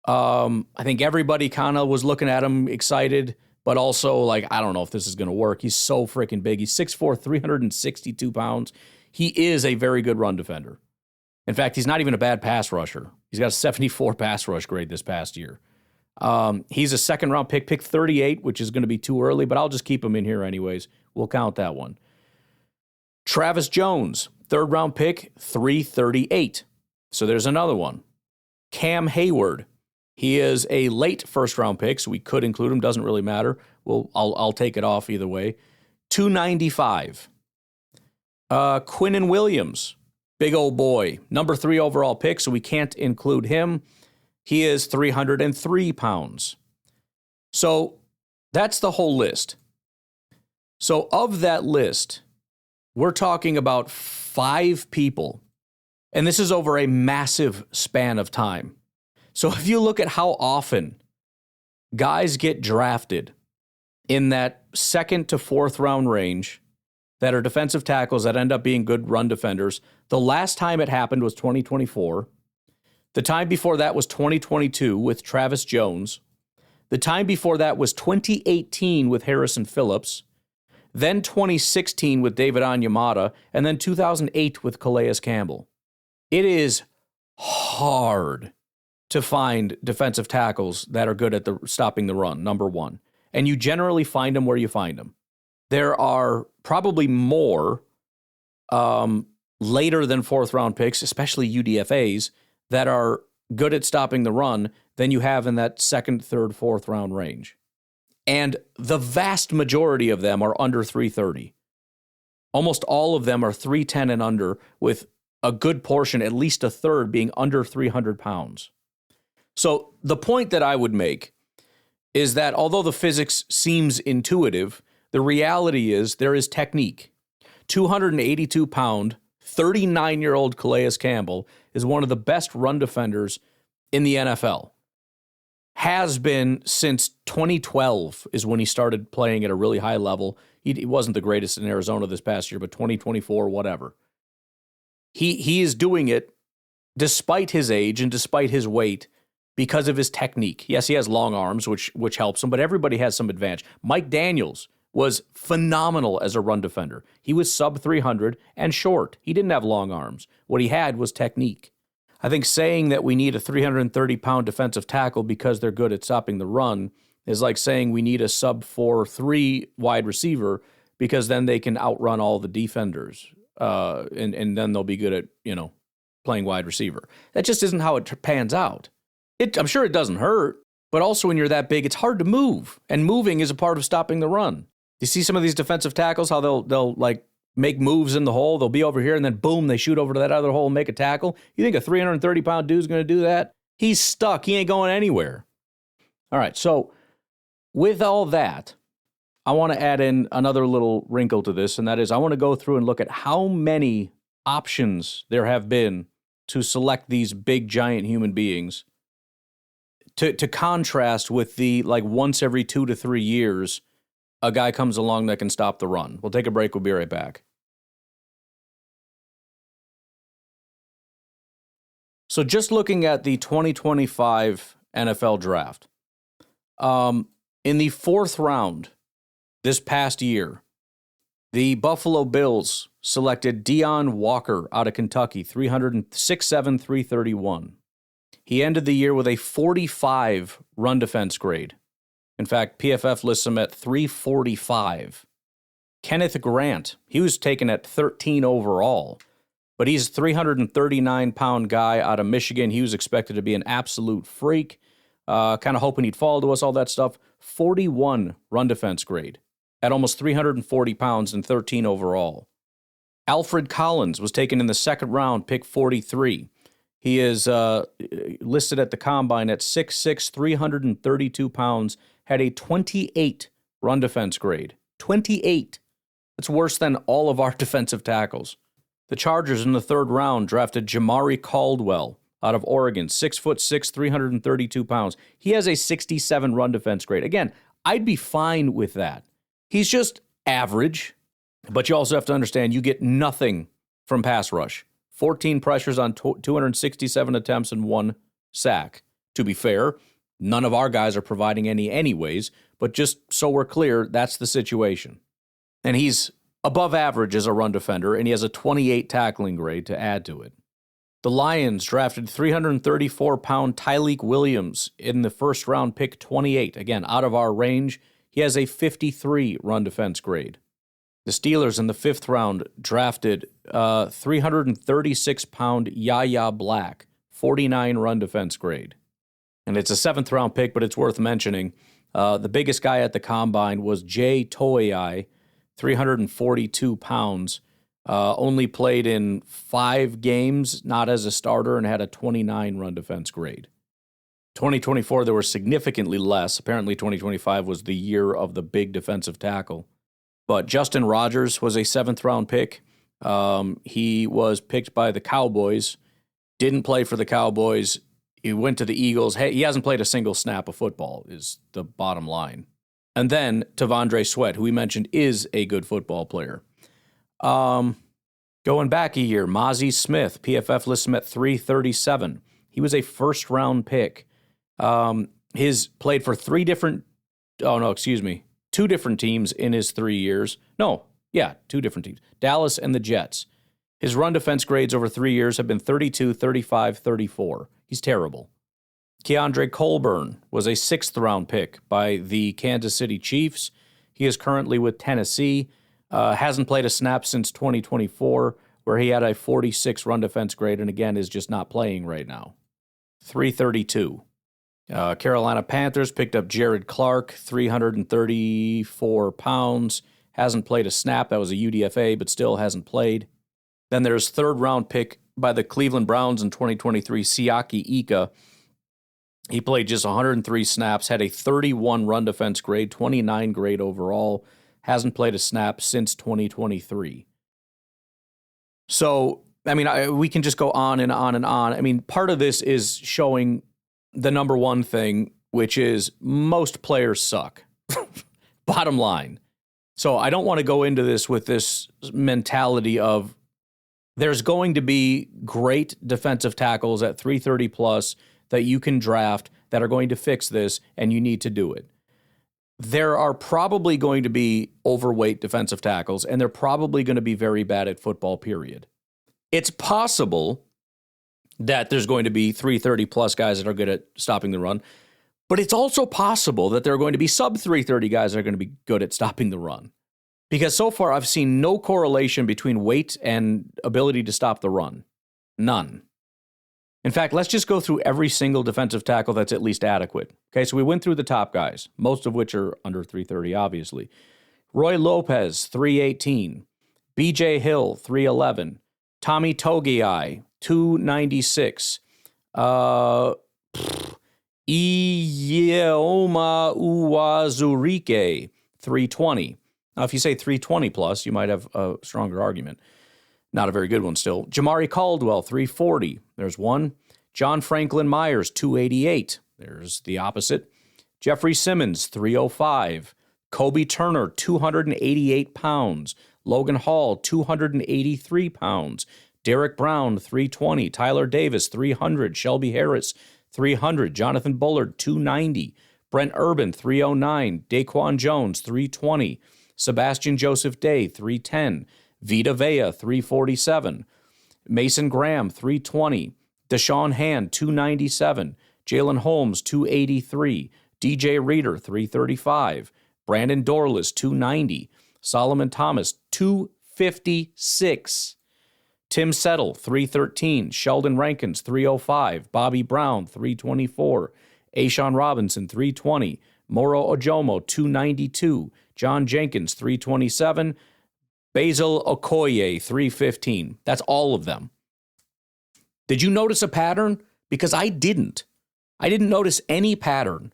I think everybody kind of was looking at him excited, but also like, I don't know if this is going to work. He's so freaking big. He's 6'4", 362 pounds. He is a very good run defender. In fact, he's not even a bad pass rusher. He's got a 74 pass rush grade this past year. He's a 2nd round pick 38, which is going to be too early, but I'll just keep him in here anyways. We'll count that one. Travis Jones, 3rd round pick, 338. So there's another one. Cam Hayward, he is a late 1st round pick, so we could include him. Doesn't really matter. I'll take it off either way. 295. Quinnen Williams, big old boy, number 3 overall pick, so we can't include him. He is 303 pounds. So that's the whole list. So of that list, we're talking about 5 people, and this is over a massive span of time. So if you look at how often guys get drafted in that 2nd to 4th round range that are defensive tackles that end up being good run defenders, the last time it happened was 2024. The time before that was 2022 with Travis Jones. The time before that was 2018 with Harrison Phillips. Then 2016 with David Onyemata. And then 2008 with Calais Campbell. It is hard to find defensive tackles that are good at stopping the run, number one. And you generally find them where you find them. There are probably more later than fourth-round picks, especially UDFAs, that are good at stopping the run than you have in that second, third, fourth-round range. And the vast majority of them are under 330. Almost all of them are 310 and under, with a good portion, at least a third, being under 300 pounds. So the point that I would make is that although the physics seems intuitive, the reality is there is technique. 282-pound, 39-year-old Calais Campbell is one of the best run defenders in the NFL. Has been since 2012 is when he started playing at a really high level. He wasn't the greatest in Arizona this past year, but 2024, whatever. He is doing it despite his age and despite his weight because of his technique. Yes, he has long arms, which helps him, but everybody has some advantage. Mike Daniels was phenomenal as a run defender. He was sub 300 and short. He didn't have long arms. What he had was technique. I think saying that we need a 330-pound defensive tackle because they're good at stopping the run is like saying we need a sub 4'3" wide receiver because then they can outrun all the defenders, and then they'll be good at playing wide receiver. That just isn't how it pans out. I'm sure it doesn't hurt, but also when you're that big, it's hard to move, and moving is a part of stopping the run. You see some of these defensive tackles, how they'll like make moves in the hole. They'll be over here, and then boom, they shoot over to that other hole and make a tackle. You think a 330-pound dude's going to do that? He's stuck. He ain't going anywhere. All right, so with all that, I want to add in another little wrinkle to this, and that is I want to go through and look at how many options there have been to select these big, giant human beings to contrast with the, like, once every 2 to 3 years, a guy comes along that can stop the run. We'll take a break. We'll be right back. So just looking at the 2025 NFL draft, in the fourth round this past year, the Buffalo Bills selected Deion Walker out of Kentucky, 6'7", 331. He ended the year with a 45 run defense grade. In fact, PFF lists him at 345. Kenneth Grant, he was taken at 13 overall, but he's a 339-pound guy out of Michigan. He was expected to be an absolute freak, kind of hoping he'd fall to us, all that stuff. 41 run defense grade at almost 340 pounds and 13 overall. Alfred Collins was taken in the second round, pick 43. He is listed at the combine at 6'6", 332 pounds, had a 28 run defense grade. 28. That's worse than all of our defensive tackles. The Chargers in the third round drafted Jamari Caldwell out of Oregon, 6'6", 332 pounds. He has a 67 run defense grade. Again, I'd be fine with that. He's just average, but you also have to understand you get nothing from pass rush. 14 pressures on 267 attempts and 1 sack. To be fair, none of our guys are providing any anyways, but just so we're clear, that's the situation. And he's above average as a run defender, and he has a 28 tackling grade to add to it. The Lions drafted 334-pound Tyleik Williams in the first round, pick 28. Again, out of our range, he has a 53 run defense grade. The Steelers in the fifth round drafted 336-pound Yaya Black, 49 run defense grade. And it's a seventh round pick, but it's worth mentioning. The biggest guy at the combine was Jay Toei, 342 pounds, only played in 5 games, not as a starter, and had a 29 run defense grade. 2024, there were significantly less. Apparently, 2025 was the year of the big defensive tackle. But Justin Rogers was a 7th-round pick. He was picked by the Cowboys, didn't play for the Cowboys. He went to the Eagles. Hey, he hasn't played a single snap of football, is the bottom line. And then Tavondre Sweat, who we mentioned is a good football player. Going back a year, Mozzie Smith, PFF lists him at 337. He was a first-round pick. His played for 2 different teams in his 3 years. 2 different teams. Dallas and the Jets. His run defense grades over 3 years have been 32, 35, 34. He's terrible. Keandre Colburn was a 6th-round pick by the Kansas City Chiefs. He is currently with Tennessee. Hasn't played a snap since 2024. where he had a 46 run defense grade and, again, is just not playing right now. 332. Carolina Panthers picked up Jared Clark, 334 pounds. Hasn't played a snap. That was a UDFA, but still hasn't played. Then there's third-round pick by the Cleveland Browns in 2023, Siaki Ika. He played just 103 snaps, had a 31 run defense grade, 29 grade overall. Hasn't played a snap since 2023. So, I mean, we can just go on and on and on. I mean, part of this is showing the number one thing, which is most players suck. Bottom line. So I don't want to go into this with this mentality of there's going to be great defensive tackles at 330 plus that you can draft that are going to fix this, and you need to do it. There are probably going to be overweight defensive tackles, and they're probably going to be very bad at football, period. It's possible that there's going to be 330 plus guys that are good at stopping the run, but it's also possible that there are going to be sub 330 guys that are going to be good at stopping the run. Because so far I've seen no correlation between weight and ability to stop the run. None. In fact, let's just go through every single defensive tackle that's at least adequate. Okay, so we went through the top guys, most of which are under 330, obviously. Roy Lopez, 318. BJ Hill, 311. Tommy Togiai, 296. Iyeoma Uwazurike, 320. Now, if you say 320 plus, you might have a stronger argument. Not a very good one still. Jamari Caldwell, 340. There's one. John Franklin Myers, 288. There's the opposite. Jeffrey Simmons, 305. Kobe Turner, 288 pounds. Logan Hall, 283 pounds. Derek Brown, 320. Tyler Davis, 300. Shelby Harris, 300. Jonathan Bullard, 290. Brent Urban, 309. Daquan Jones, 320. Sebastian Joseph Day, 310. Vita Vea, 347. Mason Graham, 320. Deshaun Hand, 297. Jalen Holmes, 283. DJ Reader, 335. Brandon Dorless, 290. Solomon Thomas, 256. Tim Settle, 313. Sheldon Rankins, 305. Bobby Brown, 324. Ashawn Robinson, 320. Moro Ojomo, 292. John Jenkins, 327. Basil Okoye, 315. That's all of them. Did you notice a pattern? Because I didn't. I didn't notice any pattern.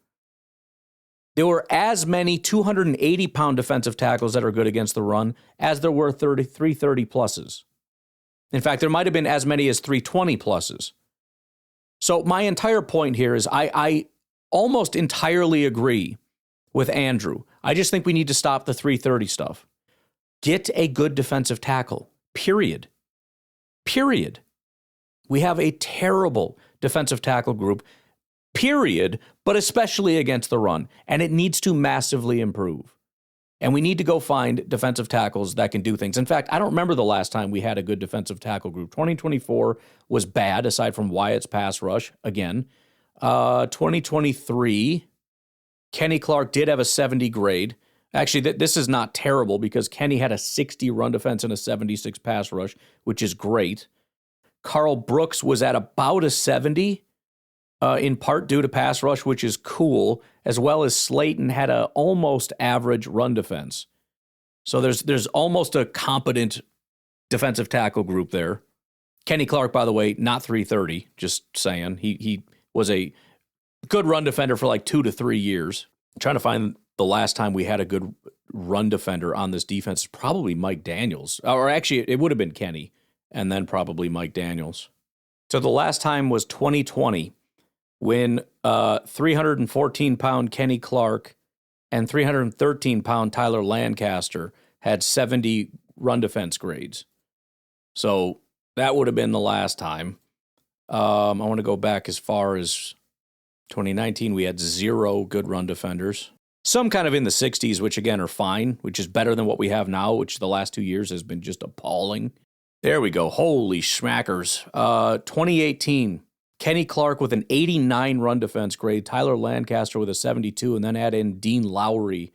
There were as many 280-pound defensive tackles that are good against the run as there were 330 pluses. In fact, there might have been as many as 320 pluses. So my entire point here is I almost entirely agree with Andrew. I just think we need to stop the 330 stuff. Get a good defensive tackle, period. Period. We have a terrible defensive tackle group, period, but especially against the run, and it needs to massively improve. And we need to go find defensive tackles that can do things. In fact, I don't remember the last time we had a good defensive tackle group. 2024 was bad, aside from Wyatt's pass rush, again. 2023, Kenny Clark did have a 70 grade. Actually, this is not terrible because Kenny had a 60 run defense and a 76 pass rush, which is great. Carl Brooks was at about a 70, in part due to pass rush, which is cool, as well as Slayton had a almost average run defense. So there's almost a competent defensive tackle group there. Kenny Clark, by the way, not 330, just saying. He was a good run defender for like 2 to 3 years. I'm trying to find the last time we had a good run defender on this defense. Probably Mike Daniels. Or actually, it would have been Kenny, and then probably Mike Daniels. So the last time was 2020, when 314-pound Kenny Clark and 313-pound Tyler Lancaster had 70 run defense grades. So that would have been the last time. I want to go back as far as 2019. We had 0 good run defenders. Some kind of in the 60s, which again are fine, which is better than what we have now, which the last 2 years has been just appalling. There we go. Holy schmackers. 2018, Kenny Clark with an 89 run defense grade, Tyler Lancaster with a 72, and then add in Dean Lowry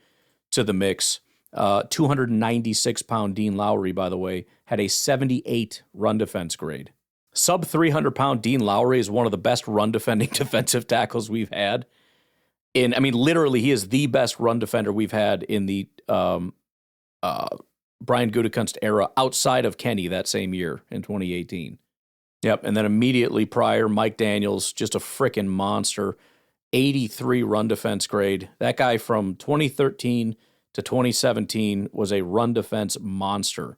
to the mix. 296-pound Dean Lowry, by the way, had a 78 run defense grade. Sub 300-pound Dean Lowry is one of the best run defending defensive tackles we've had. Literally, he is the best run defender we've had in the Brian Gutekunst era outside of Kenny that same year in 2018. Yep, and then immediately prior, Mike Daniels, just a freaking monster, 83 run defense grade. That guy from 2013 to 2017 was a run defense monster.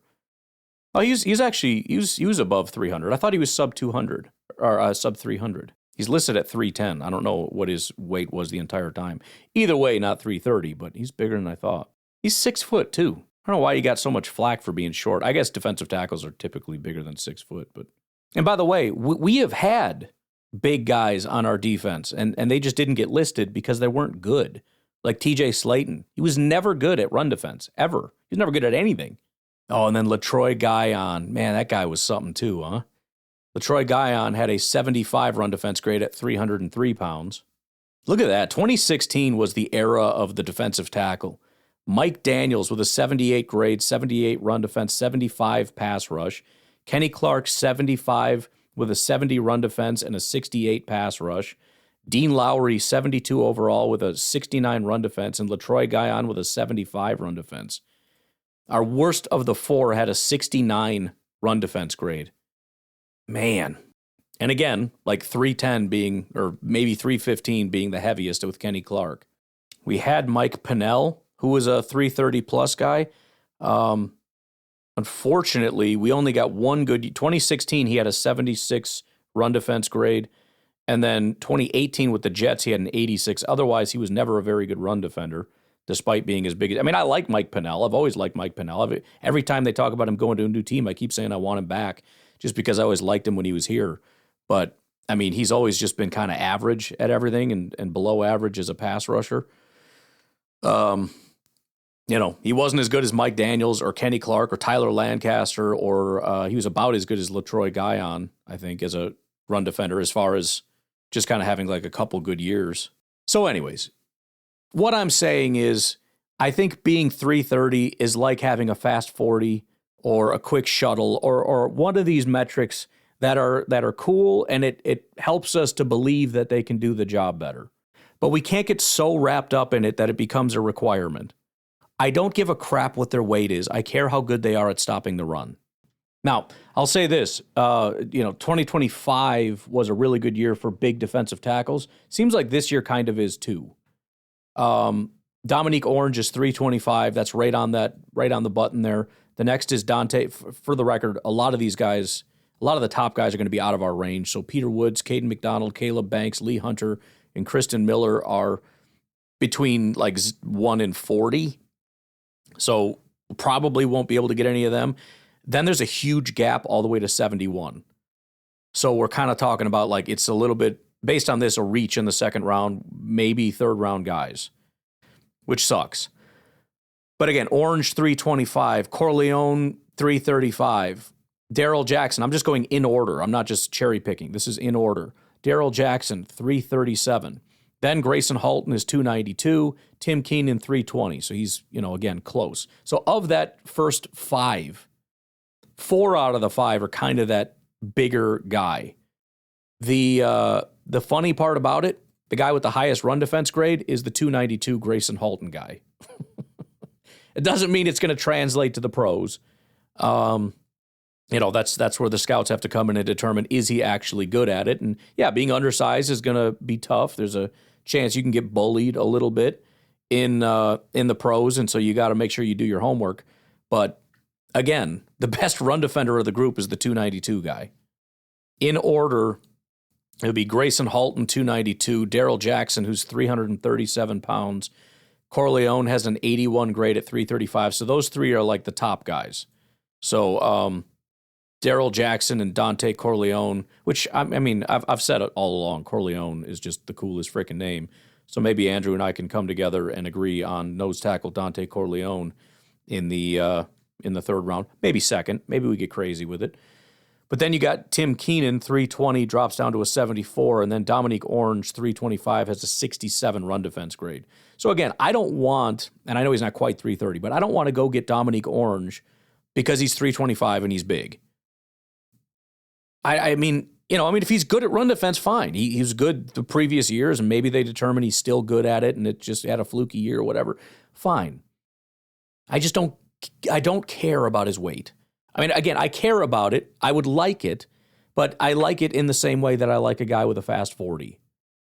Oh, he was above 300. I thought he was sub 200 or sub 300. He's listed at 310. I don't know what his weight was the entire time. Either way, not 330, but he's bigger than I thought. He's 6 foot too. I don't know why he got so much flack for being short. I guess defensive tackles are typically bigger than 6 foot. But and by the way, we have had big guys on our defense, and they just didn't get listed because they weren't good. Like TJ Slayton. He was never good at run defense, ever. He was never good at anything. Oh, and then LaTroy Guion. Man, that guy was something too, huh? LaTroy Guion had a 75 run defense grade at 303 pounds. Look at that. 2016 was the era of the defensive tackle. Mike Daniels with a 78 grade, 78 run defense, 75 pass rush. Kenny Clark, 75 with a 70 run defense and a 68 pass rush. Dean Lowry, 72 overall with a 69 run defense, and LaTroy Guion with a 75 run defense. Our worst of the four had a 69 run defense grade. Man. And again, like 310 being, or maybe 315 being the heaviest with Kenny Clark. We had Mike Pennell, who was a 330 plus guy. Unfortunately, we only got one good. 2016, he had a 76 run defense grade. And then 2018 with the Jets, he had an 86. Otherwise, he was never a very good run defender, despite being as big as... I like Mike Pennell. I've always liked Mike Pennell. Every time they talk about him going to a new team, I keep saying I want him back just because I always liked him when he was here. But, he's always just been kind of average at everything and below average as a pass rusher. He wasn't as good as Mike Daniels or Kenny Clark or Tyler Lancaster, or he was about as good as LaTroy Guion, I think, as a run defender as far as just kind of having like a couple good years. So anyways, what I'm saying is I think being 330 is like having a fast 40 or a quick shuttle or one of these metrics that are cool, and it helps us to believe that they can do the job better. But we can't get so wrapped up in it that it becomes a requirement. I don't give a crap what their weight is. I care how good they are at stopping the run. Now, I'll say this, 2025 was a really good year for big defensive tackles. Seems like this year kind of is too. Dominique Orange is 325. That's right on the button there. The next is Dante. For the record, a lot of these guys, a lot of the top guys are going to be out of our range. So Peter Woods, Caden McDonald, Caleb Banks, Lee Hunter, and Kristen Miller are between like 1 and 40. So probably won't be able to get any of them. Then there's a huge gap all the way to 71. So we're kind of talking about like it's a little bit, based on this, a reach in the second round, maybe third round guys, which sucks. But again, Orange 325, Corleone 335, Darrell Jackson. I'm just going in order. I'm not just cherry picking. This is in order. Darrell Jackson 337. Then Grayson Halton is 292, Tim Keenan 320. So he's, again, close. So of that first 5, 4 out of the 5 are kind of that bigger guy. The funny part about it, the guy with the highest run defense grade is the 292 Grayson Halton guy. It doesn't mean it's going to translate to the pros. That's where the scouts have to come in and determine, is he actually good at it? And yeah, being undersized is going to be tough. There's a chance you can get bullied a little bit in the pros, and so you got to make sure you do your homework. But again, the best run defender of the group is the 292 guy. In order, it would be Grayson Halton, 292, Darrell Jackson, who's 337 pounds. Corleone has an 81 grade at 335. So those 3 are like the top guys. So Darrell Jackson and Dante Corleone, which, I've said it all along, Corleone is just the coolest freaking name. So maybe Andrew and I can come together and agree on nose tackle Dante Corleone in the third round. Maybe second. Maybe we get crazy with it. But then you got Tim Keenan, 320, drops down to a 74, and then Dominique Orange, 325, has a 67 run defense grade. So again, I don't want, and I know he's not quite 330, but I don't want to go get Dominique Orange because he's 325 and he's big. I mean, if he's good at run defense, fine. He was good the previous years, and maybe they determine he's still good at it, and it just had a fluky year or whatever. Fine. I don't care about his weight. I mean, again, I care about it. I would like it, but I like it in the same way that I like a guy with a fast 40,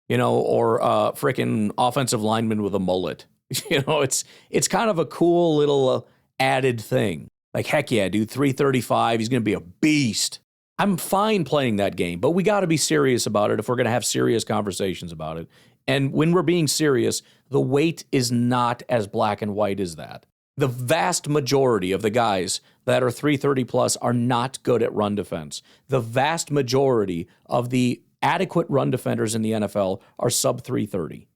or a frickin' offensive lineman with a mullet. It's kind of a cool little added thing. Like, heck yeah, dude, 335, he's going to be a beast. I'm fine playing that game, but we got to be serious about it if we're going to have serious conversations about it. And when we're being serious, the weight is not as black and white as that. The vast majority of the guys that are 330 plus are not good at run defense. The vast majority of the adequate run defenders in the NFL are sub 330.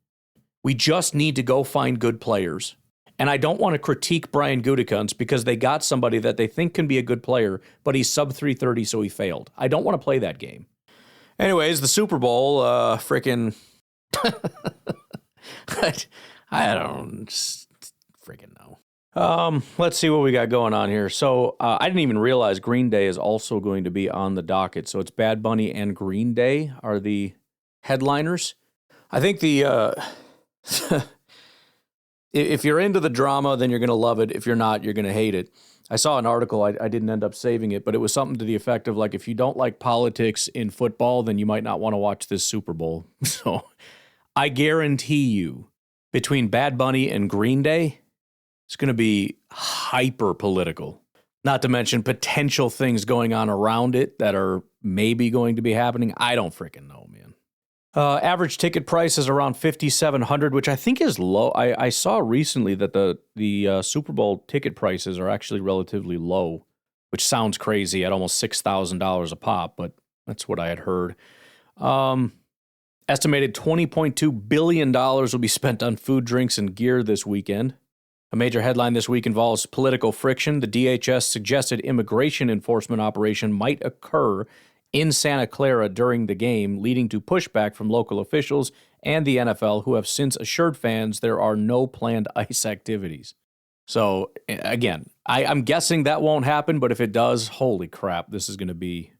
We just need to go find good players. And I don't want to critique Brian Gutekunst because they got somebody that they think can be a good player, but he's sub 330, so he failed. I don't want to play that game. Anyways, the Super Bowl, frickin' I don't freaking know. Let's see what we got going on here. So I didn't even realize Green Day is also going to be on the docket. So it's Bad Bunny and Green Day are the headliners. I think if you're into the drama, then you're going to love it. If you're not, you're going to hate it. I saw an article, I didn't end up saving it, but it was something to the effect of like, if you don't like politics in football, then you might not want to watch this Super Bowl. So I guarantee you, between Bad Bunny and Green Day, it's going to be hyper political. Not to mention potential things going on around it that are maybe going to be happening. I don't freaking know, man. Average ticket price is around $5,700, which I think is low. I saw recently that the Super Bowl ticket prices are actually relatively low, which sounds crazy at almost $6,000 a pop, but that's what I had heard. Estimated $20.2 billion will be spent on food, drinks, and gear this weekend. A major headline this week involves political friction. The DHS suggested immigration enforcement operation might occur in Santa Clara during the game, leading to pushback from local officials and the NFL, who have since assured fans there are no planned ICE activities. So, again, I'm guessing that won't happen, but if it does, holy crap, it's going to be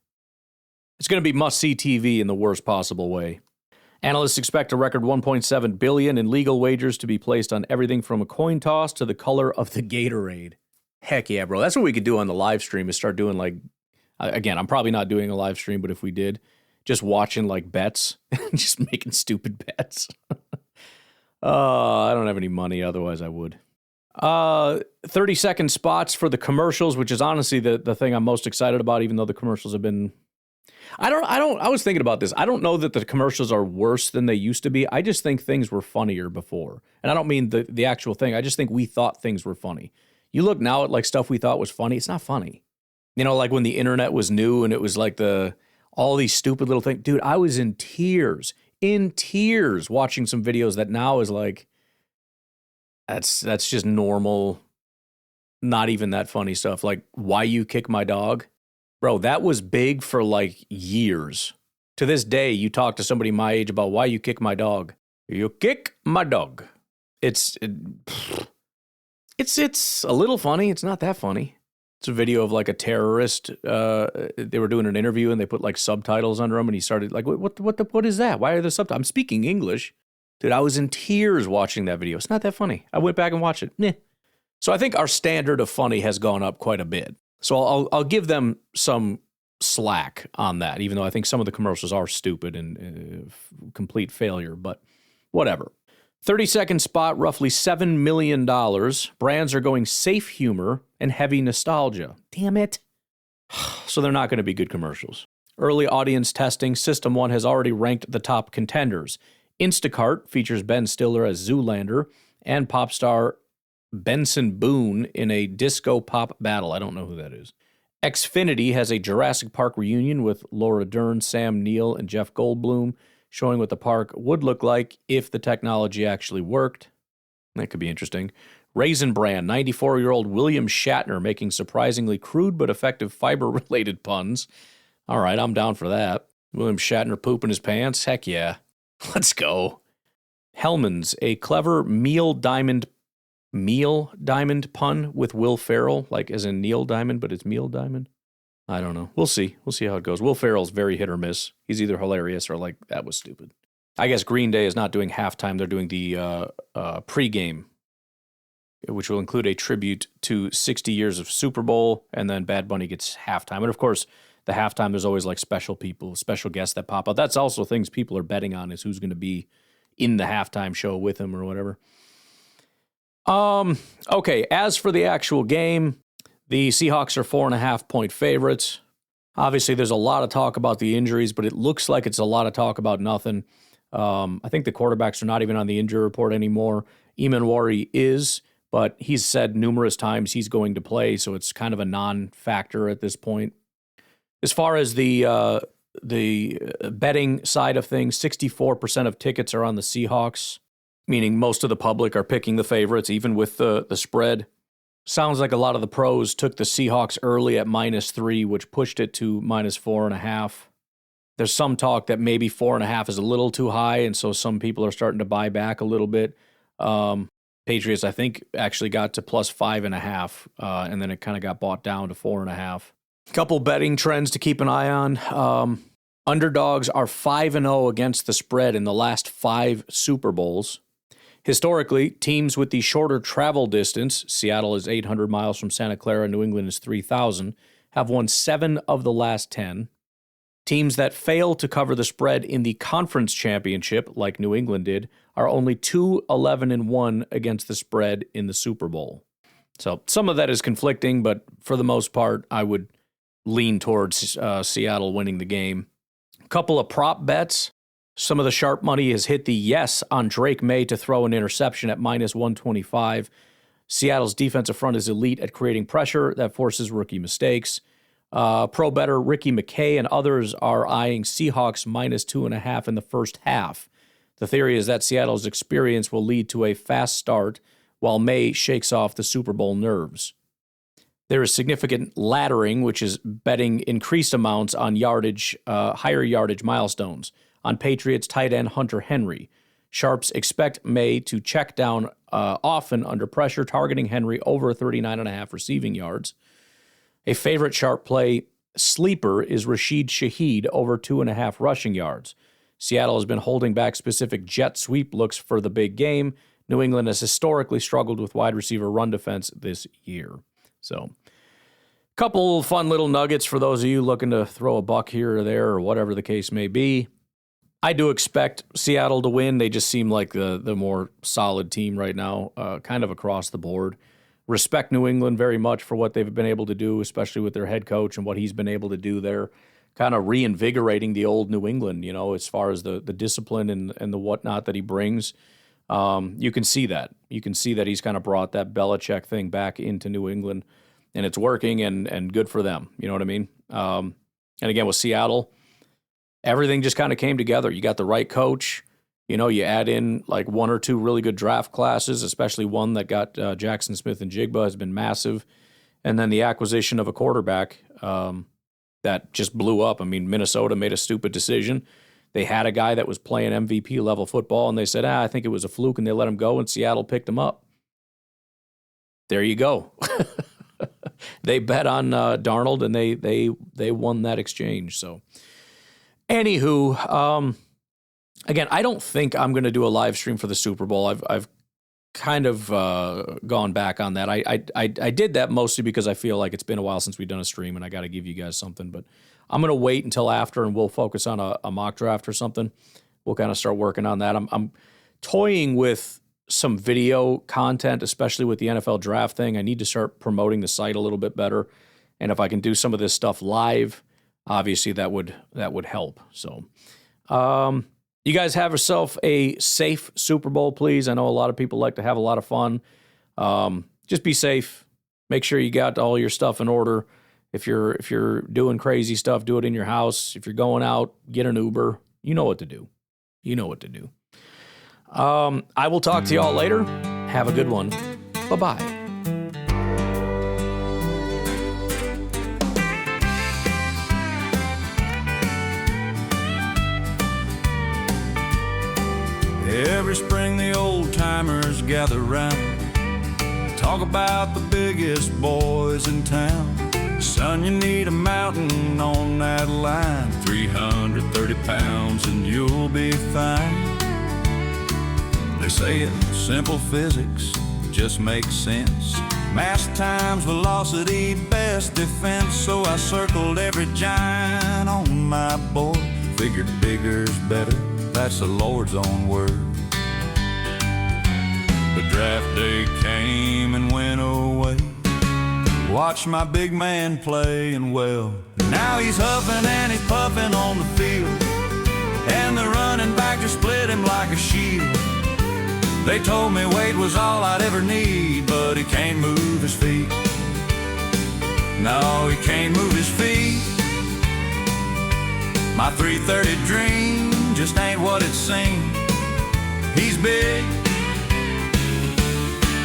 must-see TV in the worst possible way. Analysts expect a record $1.7 billion in legal wagers to be placed on everything from a coin toss to the color of the Gatorade. Heck yeah, bro. That's what we could do on the live stream is start doing like, again, I'm probably not doing a live stream, but if we did, just watching like bets, just making stupid bets. I don't have any money, otherwise I would. 30-second spots for the commercials, which is honestly the thing I'm most excited about, even though the commercials have been... I was thinking about this. I don't know that the commercials are worse than they used to be. I just think things were funnier before. And I don't mean the actual thing. I just think we thought things were funny. You look now at like stuff we thought was funny. It's not funny. Like when the internet was new and it was like all these stupid little things. Dude, I was in tears watching some videos that now is like, that's just normal, not even that funny stuff. Like, why you kick my dog? Bro, that was big for like years. To this day, you talk to somebody my age about why you kick my dog. You kick my dog. It's a little funny. It's not that funny. It's a video of like a terrorist. They were doing an interview and they put like subtitles under him, and he started like, what is that? Why are there subtitles? I'm speaking English. Dude, I was in tears watching that video. It's not that funny. I went back and watched it. Meh. So I think our standard of funny has gone up quite a bit. So I'll give them some slack on that, even though I think some of the commercials are stupid and complete failure, but whatever. 30-second spot, roughly $7 million. Brands are going safe humor and heavy nostalgia. Damn it. So they're not going to be good commercials. Early audience testing, System 1 has already ranked the top contenders. Instacart features Ben Stiller as Zoolander and pop star Benson Boone in a disco pop battle. I don't know who that is. Xfinity has a Jurassic Park reunion with Laura Dern, Sam Neill, and Jeff Goldblum, showing what the park would look like if the technology actually worked. That could be interesting. Raisin Bran, 94-year-old William Shatner making surprisingly crude but effective fiber-related puns. All right, I'm down for that. William Shatner pooping his pants? Heck yeah. Let's go. Hellman's, a clever meal diamond pun with Will Ferrell, like as in Neil Diamond, but it's meal diamond. I don't know. We'll see. We'll see how it goes. Will Ferrell's very hit or miss. He's either hilarious or like, that was stupid. I guess Green Day is not doing halftime. They're doing the pregame, which will include a tribute to 60 years of Super Bowl, and then Bad Bunny gets halftime. And of course, the halftime, there's always like special people, special guests that pop out. That's also things people are betting on, is who's going to be in the halftime show with him or whatever. Okay, as for the actual game, the Seahawks are 4.5-point favorites. Obviously, there's a lot of talk about the injuries, but it looks like it's a lot of talk about nothing. I think the quarterbacks are not even on the injury report anymore. Emanwari is, but he's said numerous times he's going to play, so it's kind of a non-factor at this point. As far as the betting side of things, 64% of tickets are on the Seahawks, meaning most of the public are picking the favorites, even with the spread. Sounds like a lot of the pros took the Seahawks early at -3, which pushed it to -4.5. There's some talk that maybe 4.5 is a little too high, and so some people are starting to buy back a little bit. Patriots, I think, actually got to +5.5, and then it kind of got bought down to 4.5. Couple betting trends to keep an eye on. Underdogs are 5-0 against the spread in the last 5 Super Bowls. Historically, teams with the shorter travel distance, Seattle is 800 miles from Santa Clara, New England is 3,000, have won 7 of the last 10. Teams that fail to cover the spread in the conference championship, like New England did, are only 2-11-1 against the spread in the Super Bowl. So some of that is conflicting, but for the most part, I would lean towards Seattle winning the game. A couple of prop bets. Some of the sharp money has hit the yes on Drake May to throw an interception at -125. Seattle's defensive front is elite at creating pressure that forces rookie mistakes. Pro bettor Ricky McKay and others are eyeing Seahawks -2.5 in the first half. The theory is that Seattle's experience will lead to a fast start while May shakes off the Super Bowl nerves. There is significant laddering, which is betting increased amounts on yardage, higher yardage milestones. On Patriots tight end Hunter Henry, sharps expect May to check down often under pressure, targeting Henry over 39.5 receiving yards. A favorite sharp play sleeper is Rashid Shaheed over 2.5 rushing yards. Seattle has been holding back specific jet sweep looks for the big game. New England has historically struggled with wide receiver run defense this year. So, couple fun little nuggets for those of you looking to throw a buck here or there or whatever the case may be. I do expect Seattle to win. They just seem like the more solid team right now, kind of across the board. Respect New England very much for what they've been able to do, especially with their head coach and what he's been able to do there, kind of reinvigorating the old New England, you know, as far as the discipline and the whatnot that he brings. You can see that. You can see that he's kind of brought that Belichick thing back into New England, and it's working and good for them. You know what I mean? And again, with Seattle, everything just kind of came together. You got the right coach. You know, you add in like 1 or 2 really good draft classes, especially one that got Jackson Smith and Jigba has been massive. And then the acquisition of a quarterback that just blew up. I mean, Minnesota made a stupid decision. They had a guy that was playing MVP level football, and they said, I think it was a fluke, and they let him go, and Seattle picked him up. There you go. They bet on Darnold, and they won that exchange. So, anywho, again, I don't think I'm going to do a live stream for the Super Bowl. I've kind of gone back on that. I did that mostly because I feel like it's been a while since we've done a stream, and I got to give you guys something. But I'm going to wait until after, and we'll focus on a mock draft or something. We'll kind of start working on that. I'm toying with some video content, especially with the NFL draft thing. I need to start promoting the site a little bit better, and if I can do some of this stuff live, obviously that would help. So, you guys have yourself a safe Super Bowl, please. I know a lot of people like to have a lot of fun. Just be safe. Make sure you got all your stuff in order. If you're doing crazy stuff, do it in your house. If you're going out, get an Uber. You know what to do. You know what to do. I will talk to y'all later. Have a good one. Bye-bye. Every spring the old timers gather round, talk about the biggest boys in town. Son, you need a mountain on that line, 330 pounds and you'll be fine. They say it, simple physics just makes sense. Mass times velocity, best defense. So I circled every giant on my board. Figured bigger's better, that's the Lord's own word. But draft day came and went away. Watched my big man play, and well, now he's huffing and he's puffing on the field, and the running back just split him like a shield. They told me weight was all I'd ever need, but he can't move his feet. No, he can't move his feet. My 330 dream just ain't what it seemed. He's big,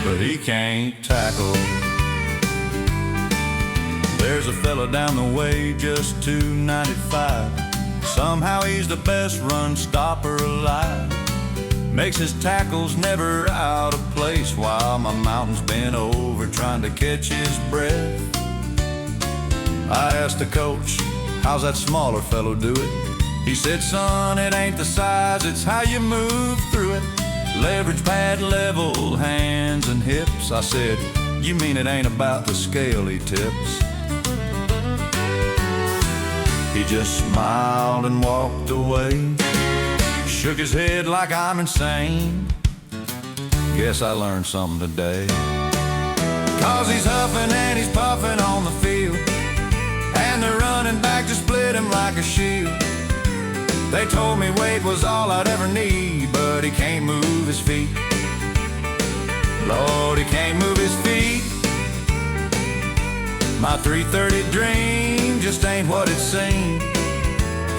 but he can't tackle. There's a fella down the way, just 295. Somehow he's the best run stopper alive. Makes his tackles never out of place, while my mountain's bent over trying to catch his breath. I asked the coach, how's that smaller fellow do it? He said, son, it ain't the size, it's how you move through it. Leverage, pad, level, hands and hips. I said, you mean it ain't about the scale he tips? He just smiled and walked away, shook his head like I'm insane. Guess I learned something today. 'Cause he's huffing and he's puffing on the field, and the running back just split him like a shield. They told me weight was all I'd ever need, but he can't move his feet. Lord, he can't move his feet. My 330 dream just ain't what it seemed.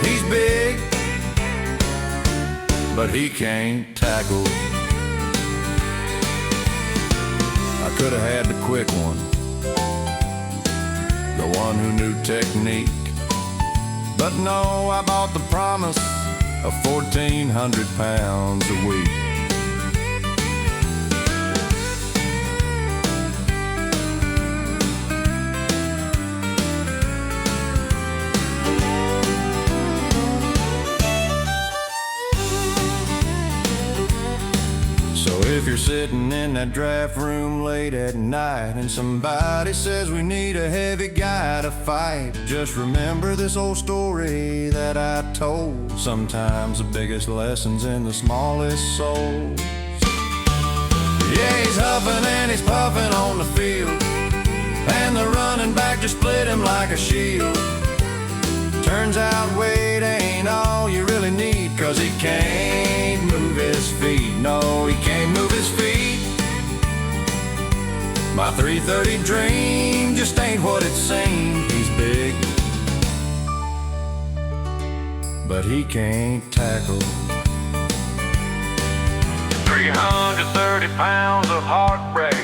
He's big, but he can't tackle. I could have had the quick one, the one who knew technique. But no, I bought the promise of 1,400 pounds a week. If you're sitting in that draft room late at night and somebody says we need a heavy guy to fight, just remember this old story that I told. Sometimes the biggest lessons in the smallest souls. Yeah, he's huffing and he's puffing on the field, and the running back just split him like a shield. Turns out weight ain't all you really need, 'cause he can't move his feet. No, he can't move his feet. My 330 dream just ain't what it seemed. He's big, but he can't tackle. 330 pounds of heartbreak,